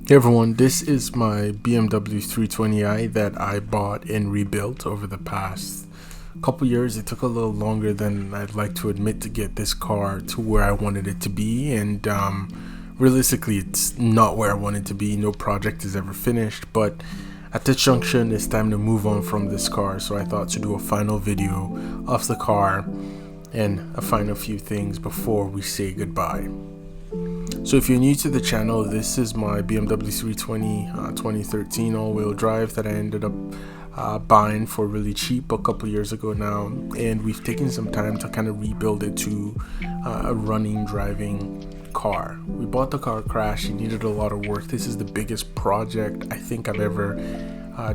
Hey everyone, this is my BMW 320i that I bought and rebuilt over the past couple years. It took a little longer than I'd like to admit to get this car to where I wanted it to be, and realistically it's not where I wanted it to be. No project is ever finished, but at this junction it's time to move on from this car, so I thought to do a final video of the car and a final few things before we say goodbye. So if you're new to the channel, this is my BMW 320 2013 all-wheel drive that I ended up buying for really cheap a couple years ago now, and we've taken some time to kind of rebuild it to a running, driving car. We bought the car crashed. It needed a lot of work. This is the biggest project I think I've ever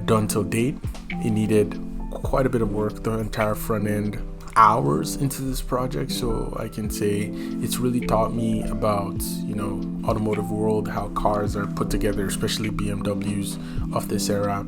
done till date. It needed quite a bit of work, the entire front end, hours into this project, so I can say it's really taught me about, automotive world, how cars are put together, especially BMWs of this era,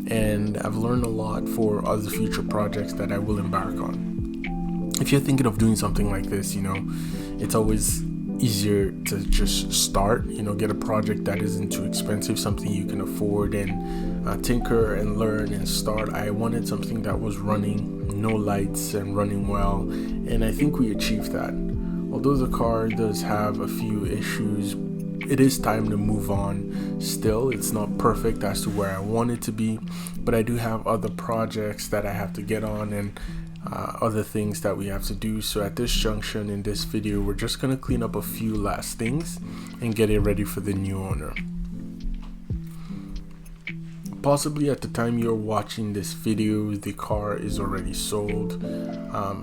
and I've learned a lot for other future projects that I will embark on. If you're thinking of doing something like this, it's always easier to just start, get a project that isn't too expensive, something you can afford, and tinker and learn and start. I wanted something that was running, no lights, and running well, and I think we achieved that. Although the car does have a few issues, it is time to move on. Still, it's not perfect as to where I want it to be, but I do have other projects that I have to get on, and other things that we have to do. So at this junction in this video, we're just gonna clean up a few last things and get it ready for the new owner. Possibly at the time you're watching this video, the car is already sold.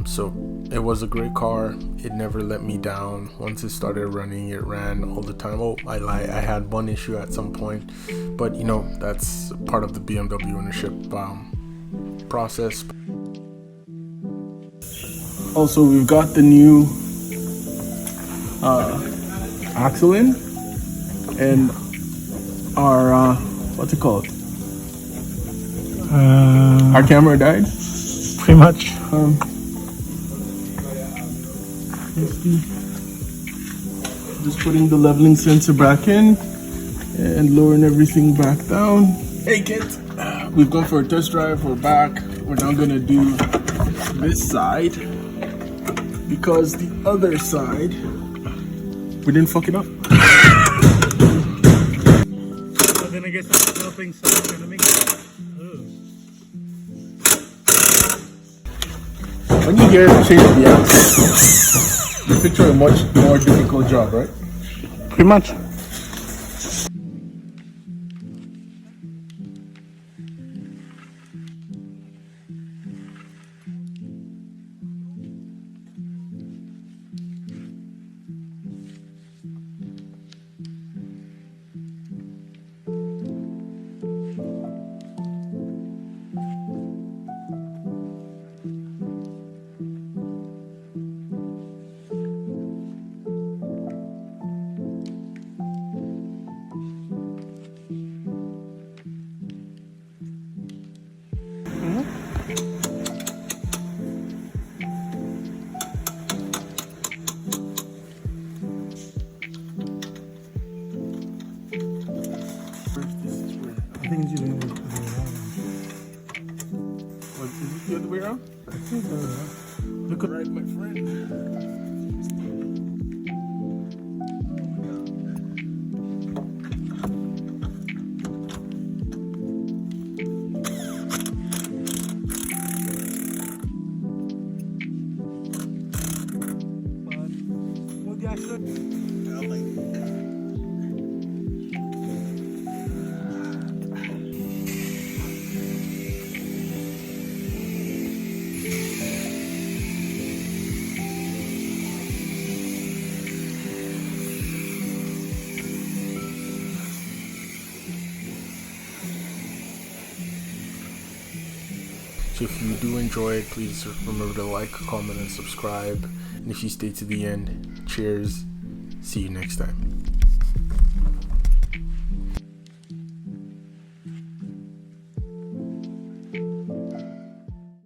So it was a great car. It never let me down. Once it started running, it ran all the time. Oh, I lie, I had one issue at some point, but that's part of the BMW ownership process. Also, we've got the new axle in, and our what's it called? Our camera died. Pretty much. Just putting the leveling sensor back in and lowering everything back down. Hey kids, we've gone for a test drive. We're back. We're now gonna do this side, because the other side, we didn't fuck it up. So then I guess I'm developing something gonna make it. When you get change the axle, you picture a much more difficult job, right? Pretty much. I think it's usually the other way around. What, is it the other way around? I think the other way around. Look right, my friend. So if you do enjoy it, please remember to like, comment, and subscribe. And if you stay to the end, cheers. See you next time.